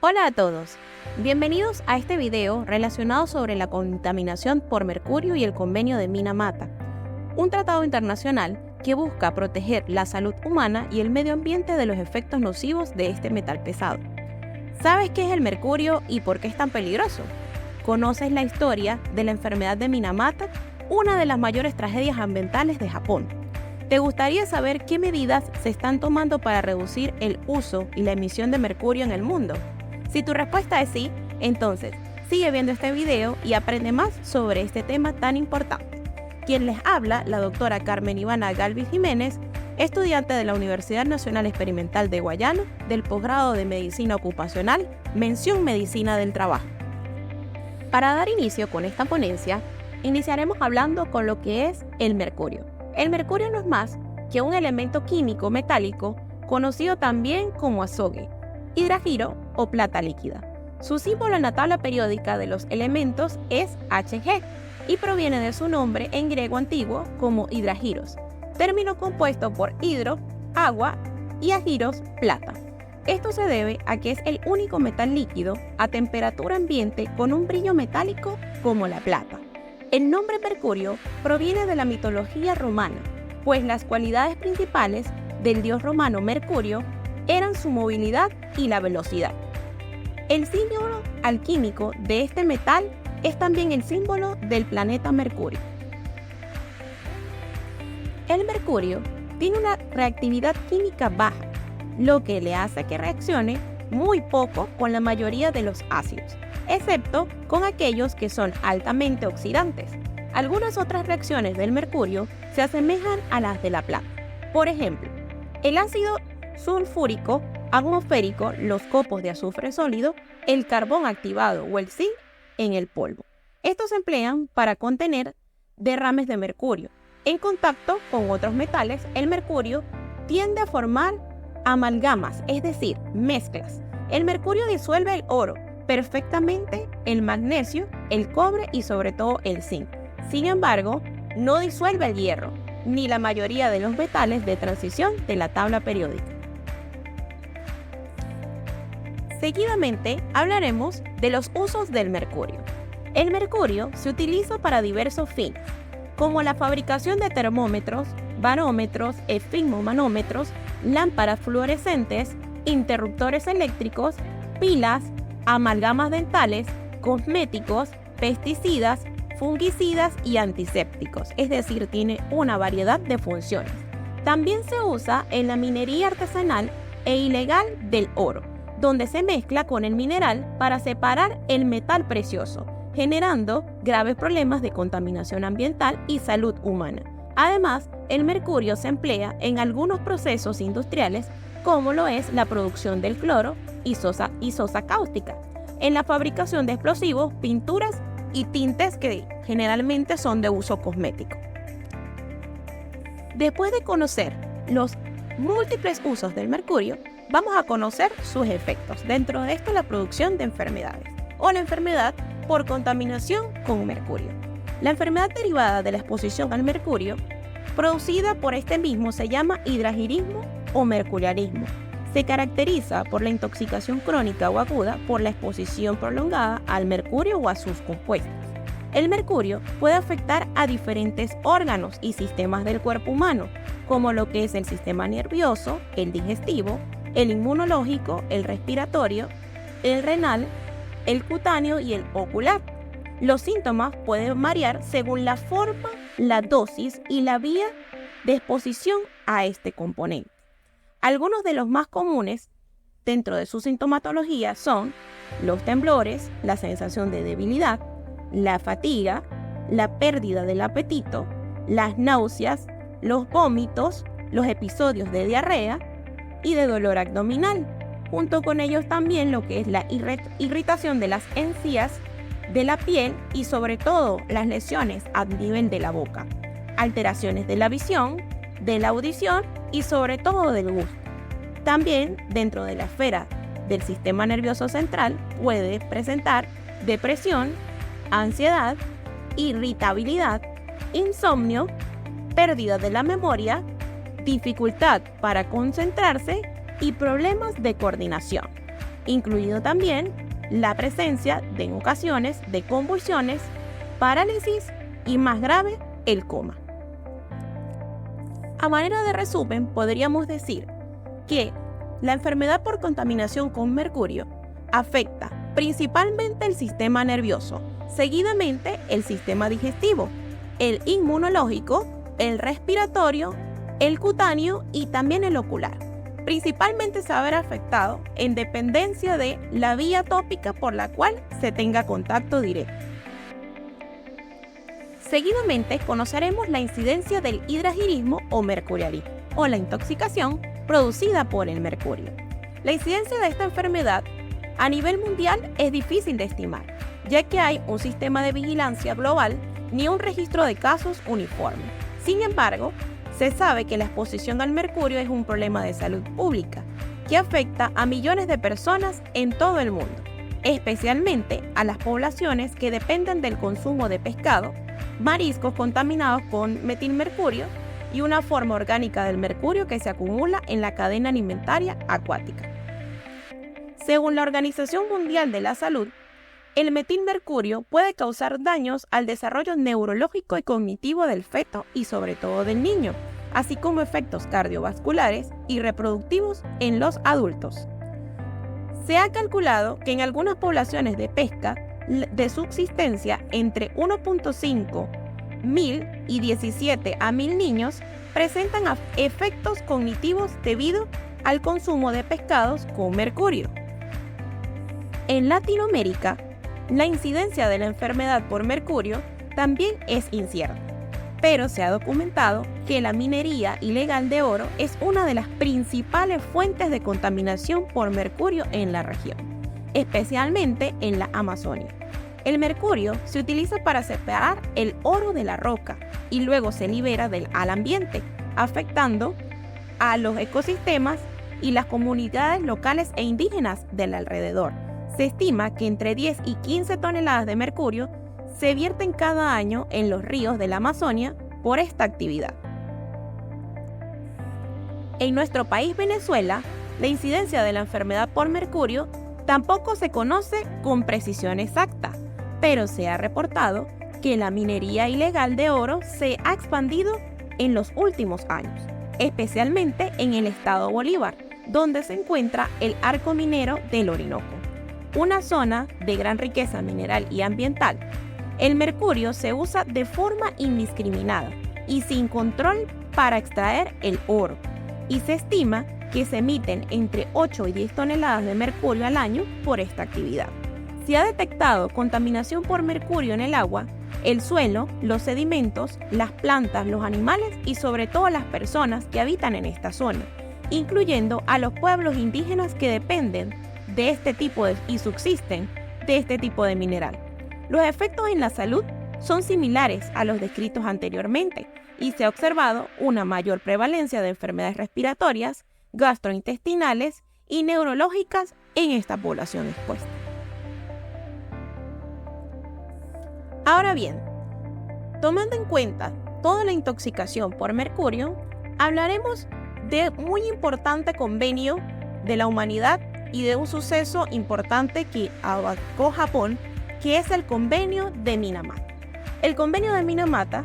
Hola a todos, bienvenidos a este video relacionado sobre la contaminación por mercurio y el convenio de Minamata, un tratado internacional que busca proteger la salud humana y el medio ambiente de los efectos nocivos de este metal pesado. ¿Sabes qué es el mercurio y por qué es tan peligroso? ¿Conoces la historia de la enfermedad de Minamata, una de las mayores tragedias ambientales de Japón? ¿Te gustaría saber qué medidas se están tomando para reducir el uso y la emisión de mercurio en el mundo? Si tu respuesta es sí, entonces sigue viendo este video y aprende más sobre este tema tan importante. Quien les habla, la doctora Carmen Ivana Galvis Jiménez, estudiante de la Universidad Nacional Experimental de Guayana, del posgrado de Medicina Ocupacional, mención Medicina del Trabajo. Para dar inicio con esta ponencia, iniciaremos hablando con lo que es el mercurio. El mercurio no es más que un elemento químico metálico conocido también como azogue, hidragiro o plata líquida. Su símbolo en la tabla periódica de los elementos es Hg y proviene de su nombre en griego antiguo como hidragiros, término compuesto por hidro, agua, y agiros, plata. Esto se debe a que es el único metal líquido a temperatura ambiente con un brillo metálico como la plata. El nombre mercurio proviene de la mitología romana, pues las cualidades principales del dios romano Mercurio eran su movilidad y la velocidad. El símbolo alquímico de este metal es también el símbolo del planeta Mercurio. El mercurio tiene una reactividad química baja, lo que le hace que reaccione muy poco con la mayoría de los ácidos, excepto con aquellos que son altamente oxidantes. Algunas otras reacciones del mercurio se asemejan a las de la plata. Por ejemplo, el ácido sulfúrico atmosférico, los copos de azufre sólido, el carbón activado o el zinc en el polvo. Estos se emplean para contener derrames de mercurio. En contacto con otros metales, el mercurio tiende a formar amalgamas, es decir, mezclas. El mercurio disuelve el oro perfectamente, el magnesio, el cobre y sobre todo el zinc. Sin embargo, no disuelve el hierro, ni la mayoría de los metales de transición de la tabla periódica. Seguidamente hablaremos de los usos del mercurio. El mercurio se utiliza para diversos fines, como la fabricación de termómetros, barómetros, esfigmomanómetros, lámparas fluorescentes, interruptores eléctricos, pilas, amalgamas dentales, cosméticos, pesticidas, fungicidas y antisépticos, es decir, tiene una variedad de funciones. También se usa en la minería artesanal e ilegal del oro, donde se mezcla con el mineral para separar el metal precioso, generando graves problemas de contaminación ambiental y salud humana. Además, el mercurio se emplea en algunos procesos industriales, como lo es la producción del cloro y sosa cáustica, en la fabricación de explosivos, pinturas y tintes que generalmente son de uso cosmético. Después de conocer los múltiples usos del mercurio, vamos a conocer sus efectos. Dentro de esto, la producción de enfermedades o la enfermedad por contaminación con mercurio. La enfermedad derivada de la exposición al mercurio producida por este mismo se llama hidragirismo o mercuriarismo. Se caracteriza por la intoxicación crónica o aguda por la exposición prolongada al mercurio o a sus compuestos. El mercurio puede afectar a diferentes órganos y sistemas del cuerpo humano, como lo que es el sistema nervioso, el digestivo, el inmunológico, el respiratorio, el renal, el cutáneo y el ocular. Los síntomas pueden variar según la forma, la dosis y la vía de exposición a este componente. Algunos de los más comunes dentro de su sintomatología son los temblores, la sensación de debilidad, la fatiga, la pérdida del apetito, las náuseas, los vómitos, los episodios de diarrea y de dolor abdominal. Junto con ellos también lo que es la irritación de las encías, de la piel y sobre todo las lesiones a nivel de la boca, alteraciones de la visión, de la audición y sobre todo del gusto. También dentro de la esfera del sistema nervioso central puede presentar depresión, ansiedad, irritabilidad, insomnio, pérdida de la memoria, dificultad para concentrarse y problemas de coordinación. incluido también la presencia en ocasiones de convulsiones, parálisis y, más grave, el coma. A manera de resumen, podríamos decir que la enfermedad por contaminación con mercurio afecta principalmente el sistema nervioso, seguidamente el sistema digestivo, el inmunológico, el respiratorio, el cutáneo y también el ocular. Principalmente se va a ver afectado en dependencia de la vía tópica por la cual se tenga contacto directo. Seguidamente conoceremos la incidencia del hidragirismo o mercurialismo, o la intoxicación producida por el mercurio. La incidencia de esta enfermedad a nivel mundial es difícil de estimar, ya que hay un sistema de vigilancia global ni un registro de casos uniforme. Sin embargo, se sabe que la exposición al mercurio es un problema de salud pública que afecta a millones de personas en todo el mundo, especialmente a las poblaciones que dependen del consumo de pescado, mariscos contaminados con metilmercurio y una forma orgánica del mercurio que se acumula en la cadena alimentaria acuática. Según la Organización Mundial de la Salud, el metilmercurio puede causar daños al desarrollo neurológico y cognitivo del feto y sobre todo del niño, así como efectos cardiovasculares y reproductivos en los adultos. Se ha calculado que en algunas poblaciones de pesca de subsistencia entre 1.5 mil y 17 a 1000 niños presentan efectos cognitivos debido al consumo de pescados con mercurio. En Latinoamérica, la incidencia de la enfermedad por mercurio también es incierta, pero se ha documentado que la minería ilegal de oro es una de las principales fuentes de contaminación por mercurio en la región, especialmente en la Amazonia. El mercurio se utiliza para separar el oro de la roca y luego se libera al ambiente, afectando a los ecosistemas y las comunidades locales e indígenas del alrededor. Se estima que entre 10 y 15 toneladas de mercurio se vierten cada año en los ríos de la Amazonia por esta actividad. En nuestro país, Venezuela, la incidencia de la enfermedad por mercurio tampoco se conoce con precisión exacta, pero se ha reportado que la minería ilegal de oro se ha expandido en los últimos años, especialmente en el estado Bolívar, donde se encuentra el arco minero del Orinoco, una zona de gran riqueza mineral y ambiental. El mercurio se usa de forma indiscriminada y sin control para extraer el oro, y se estima que se emiten entre 8 y 10 toneladas de mercurio al año por esta actividad. Se ha detectado contaminación por mercurio en el agua, el suelo, los sedimentos, las plantas, los animales y sobre todo las personas que habitan en esta zona, incluyendo a los pueblos indígenas que dependen de este tipo y subsisten de este tipo de mineral. Los efectos en la salud son similares a los descritos anteriormente y se ha observado una mayor prevalencia de enfermedades respiratorias, gastrointestinales y neurológicas en esta población expuesta. Ahora bien, tomando en cuenta toda la intoxicación por mercurio, hablaremos de un muy importante convenio de la humanidad y de un suceso importante que abarcó Japón, que es el Convenio de Minamata. El Convenio de Minamata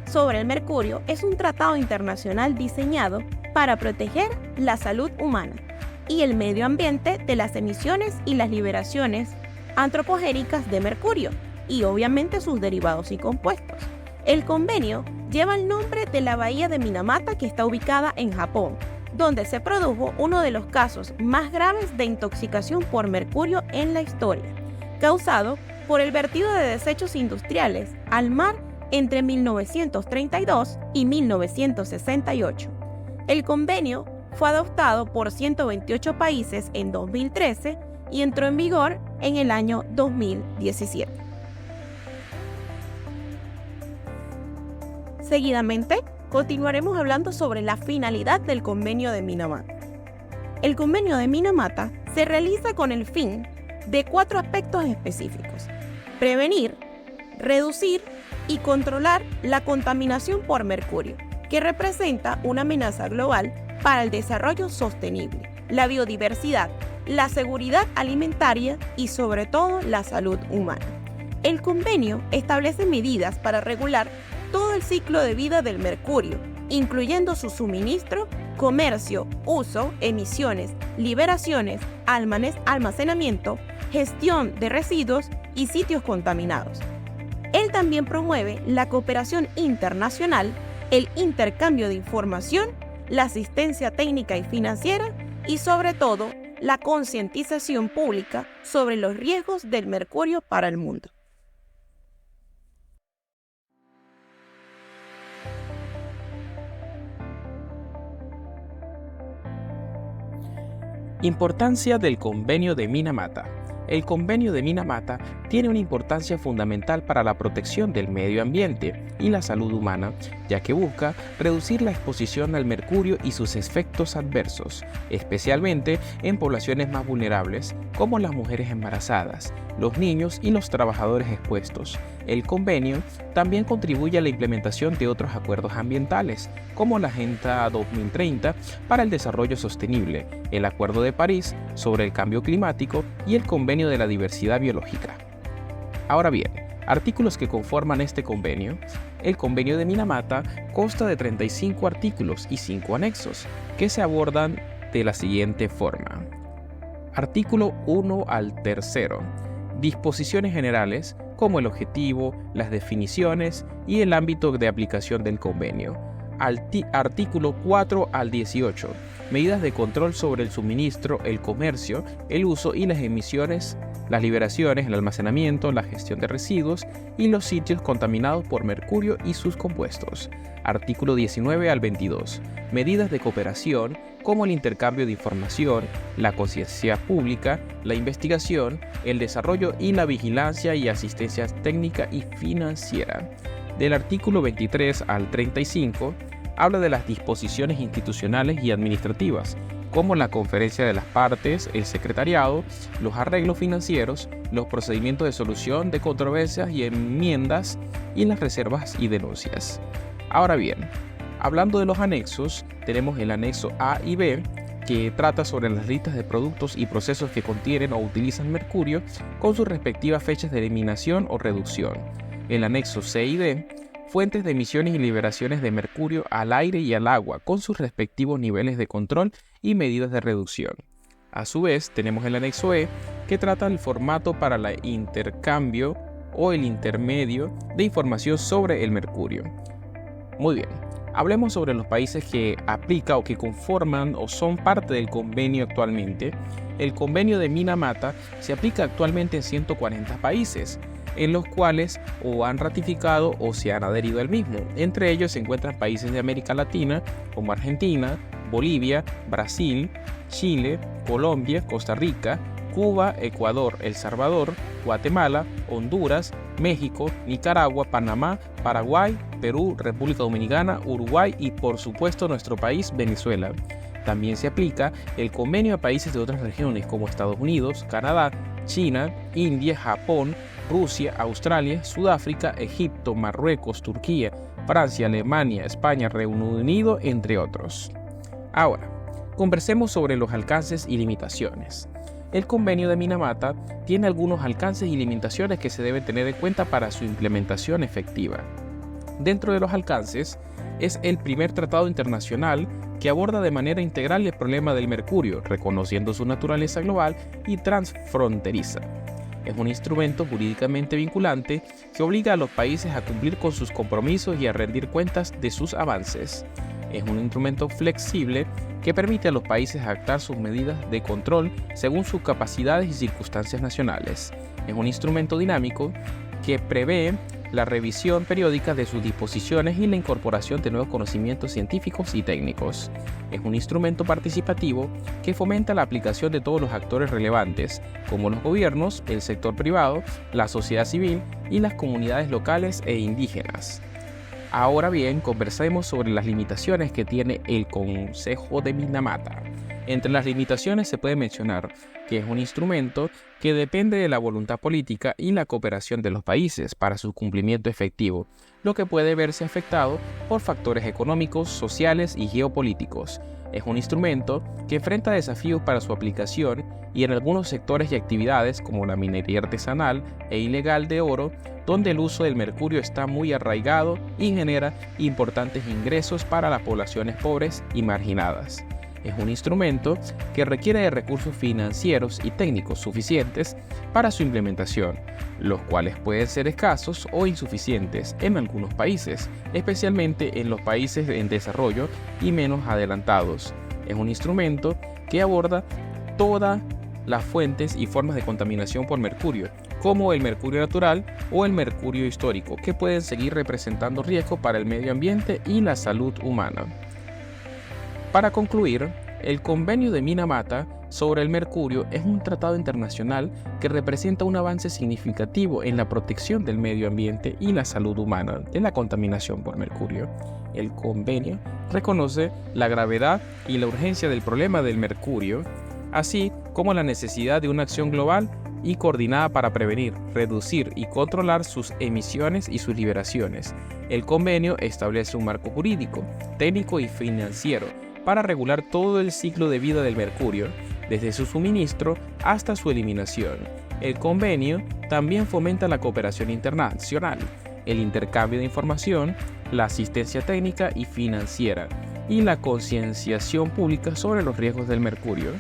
sobre el mercurio es un tratado internacional diseñado para proteger la salud humana y el medio ambiente de las emisiones y las liberaciones antropogénicas de mercurio y obviamente sus derivados y compuestos. El convenio lleva el nombre de la bahía de Minamata, que está ubicada en Japón, donde se produjo uno de los casos más graves de intoxicación por mercurio en la historia, causado por el vertido de desechos industriales al mar entre 1932 y 1968. El convenio fue adoptado por 128 países en 2013 y entró en vigor en el año 2017. Seguidamente, continuaremos hablando sobre la finalidad del Convenio de Minamata. El Convenio de Minamata se realiza con el fin de 4 aspectos específicos: prevenir, reducir y controlar la contaminación por mercurio, que representa una amenaza global para el desarrollo sostenible, la biodiversidad, la seguridad alimentaria y sobre todo la salud humana. El convenio establece medidas para regular todo el ciclo de vida del mercurio, incluyendo su suministro, comercio, uso, emisiones, liberaciones, almacenamiento, gestión de residuos y sitios contaminados. Él también promueve la cooperación internacional, el intercambio de información, la asistencia técnica y financiera y sobre todo la concientización pública sobre los riesgos del mercurio para el mundo. Importancia del Convenio de Minamata. El Convenio de Minamata tiene una importancia fundamental para la protección del medio ambiente y la salud humana, ya que busca reducir la exposición al mercurio y sus efectos adversos, especialmente en poblaciones más vulnerables, como las mujeres embarazadas, los niños y los trabajadores expuestos. El convenio también contribuye a la implementación de otros acuerdos ambientales, como la Agenda 2030 para el Desarrollo Sostenible, el Acuerdo de París sobre el Cambio Climático y el Convenio de la Diversidad Biológica. Ahora bien, artículos que conforman este convenio. El Convenio de Minamata consta de 35 artículos y 5 anexos, que se abordan de la siguiente forma. Artículo 1 al 3. Disposiciones generales, como el objetivo, las definiciones y el ámbito de aplicación del convenio. Artículo 4 al 18. Medidas de control sobre el suministro, el comercio, el uso y las emisiones, las liberaciones, el almacenamiento, la gestión de residuos y los sitios contaminados por mercurio y sus compuestos. Artículo 19 al 22. Medidas de cooperación, como el intercambio de información, la conciencia pública, la investigación, el desarrollo y la vigilancia y asistencia técnica y financiera. Del artículo 23 al 35, habla de las disposiciones institucionales y administrativas, como la conferencia de las partes, el secretariado, los arreglos financieros, los procedimientos de solución de controversias y enmiendas y las reservas y denuncias. Ahora bien, hablando de los anexos, tenemos el anexo A y B, que trata sobre las listas de productos y procesos que contienen o utilizan mercurio con sus respectivas fechas de eliminación o reducción. El anexo C y D, fuentes de emisiones y liberaciones de mercurio al aire y al agua con sus respectivos niveles de control y medidas de reducción. A su vez, tenemos el anexo E, que trata el formato para el intercambio o el intermedio de información sobre el mercurio. Muy bien, hablemos sobre los países que aplica o que conforman o son parte del convenio actualmente. El convenio de Minamata se aplica actualmente en 140 países, en los cuales o han ratificado o se han adherido al mismo. Entre ellos se encuentran países de América Latina como Argentina, Bolivia, Brasil, Chile, Colombia, Costa Rica, Cuba, Ecuador, El Salvador, Guatemala, Honduras, México, Nicaragua, Panamá, Paraguay, Perú, República Dominicana, Uruguay y por supuesto nuestro país, Venezuela. También se aplica el convenio a países de otras regiones como Estados Unidos, Canadá, China, India, Japón, Rusia, Australia, Sudáfrica, Egipto, Marruecos, Turquía, Francia, Alemania, España, Reino Unido, entre otros. Ahora, conversemos sobre los alcances y limitaciones. El convenio de Minamata tiene algunos alcances y limitaciones que se deben tener en cuenta para su implementación efectiva. Dentro de los alcances, es el primer tratado internacional que aborda de manera integral el problema del mercurio, reconociendo su naturaleza global y transfronteriza. Es un instrumento jurídicamente vinculante que obliga a los países a cumplir con sus compromisos y a rendir cuentas de sus avances. Es un instrumento flexible que permite a los países adaptar sus medidas de control según sus capacidades y circunstancias nacionales. Es un instrumento dinámico que prevé la revisión periódica de sus disposiciones y la incorporación de nuevos conocimientos científicos y técnicos. Es un instrumento participativo que fomenta la aplicación de todos los actores relevantes, como los gobiernos, el sector privado, la sociedad civil y las comunidades locales e indígenas. Ahora bien, conversemos sobre las limitaciones que tiene el Consejo de Minamata. Entre las limitaciones se puede mencionar que es un instrumento que depende de la voluntad política y la cooperación de los países para su cumplimiento efectivo, lo que puede verse afectado por factores económicos, sociales y geopolíticos. Es un instrumento que enfrenta desafíos para su aplicación y en algunos sectores y actividades como la minería artesanal e ilegal de oro, donde el uso del mercurio está muy arraigado y genera importantes ingresos para las poblaciones pobres y marginadas. Es un instrumento que requiere de recursos financieros y técnicos suficientes para su implementación, los cuales pueden ser escasos o insuficientes en algunos países, especialmente en los países en desarrollo y menos adelantados. Es un instrumento que aborda todas las fuentes y formas de contaminación por mercurio, como el mercurio natural o el mercurio histórico, que pueden seguir representando riesgo para el medio ambiente y la salud humana. Para concluir, el Convenio de Minamata sobre el mercurio es un tratado internacional que representa un avance significativo en la protección del medio ambiente y la salud humana de la contaminación por mercurio. El convenio reconoce la gravedad y la urgencia del problema del mercurio, así como la necesidad de una acción global y coordinada para prevenir, reducir y controlar sus emisiones y sus liberaciones. El convenio establece un marco jurídico, técnico y financiero para regular todo el ciclo de vida del mercurio, desde su suministro hasta su eliminación. El convenio también fomenta la cooperación internacional, el intercambio de información, la asistencia técnica y financiera, y la concienciación pública sobre los riesgos del mercurio.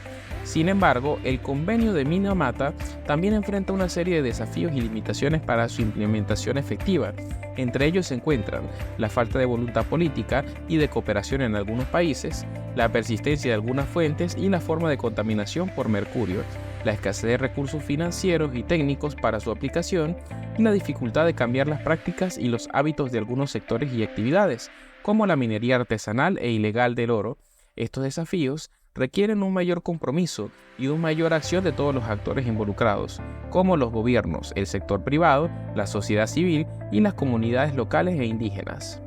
Sin embargo, el Convenio de Minamata también enfrenta una serie de desafíos y limitaciones para su implementación efectiva. Entre ellos se encuentran la falta de voluntad política y de cooperación en algunos países, la persistencia de algunas fuentes y la forma de contaminación por mercurio, la escasez de recursos financieros y técnicos para su aplicación y la dificultad de cambiar las prácticas y los hábitos de algunos sectores y actividades, como la minería artesanal e ilegal del oro. Estos desafíos requieren un mayor compromiso y una mayor acción de todos los actores involucrados, como los gobiernos, el sector privado, la sociedad civil y las comunidades locales e indígenas.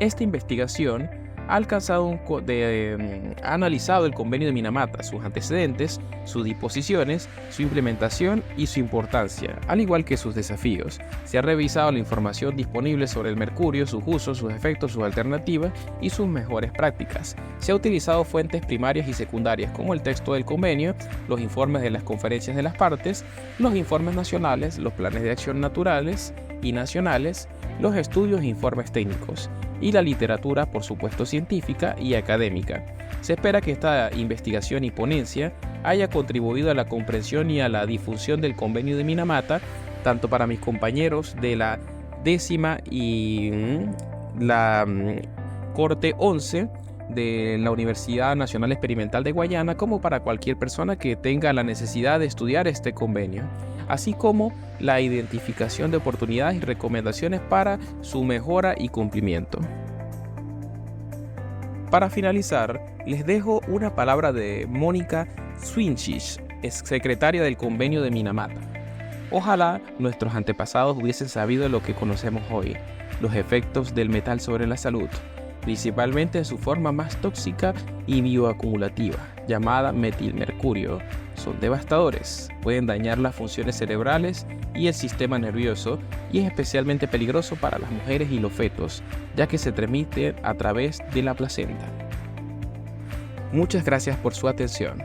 Esta investigación ha analizado el Convenio de Minamata, sus antecedentes, sus disposiciones, su implementación y su importancia, al igual que sus desafíos. Se ha revisado la información disponible sobre el mercurio, sus usos, sus efectos, sus alternativas y sus mejores prácticas. Se ha utilizado fuentes primarias y secundarias como el texto del convenio, los informes de las conferencias de las partes, los informes nacionales, los planes de acción naturales y nacionales, los estudios e informes técnicos, y la literatura, por supuesto, científica y académica. Se espera que esta investigación y ponencia haya contribuido a la comprensión y a la difusión del Convenio de Minamata, tanto para mis compañeros de la 10ª y la Corte 11 de la Universidad Nacional Experimental de Guayana, como para cualquier persona que tenga la necesidad de estudiar este convenio, así como la identificación de oportunidades y recomendaciones para su mejora y cumplimiento. Para finalizar, les dejo una palabra de Mónica Swinchich, exsecretaria del Convenio de Minamata. Ojalá nuestros antepasados hubiesen sabido lo que conocemos hoy, los efectos del metal sobre la salud, principalmente en su forma más tóxica y bioacumulativa, llamada metilmercurio. Son devastadores, pueden dañar las funciones cerebrales y el sistema nervioso y es especialmente peligroso para las mujeres y los fetos, ya que se transmite a través de la placenta. Muchas gracias por su atención.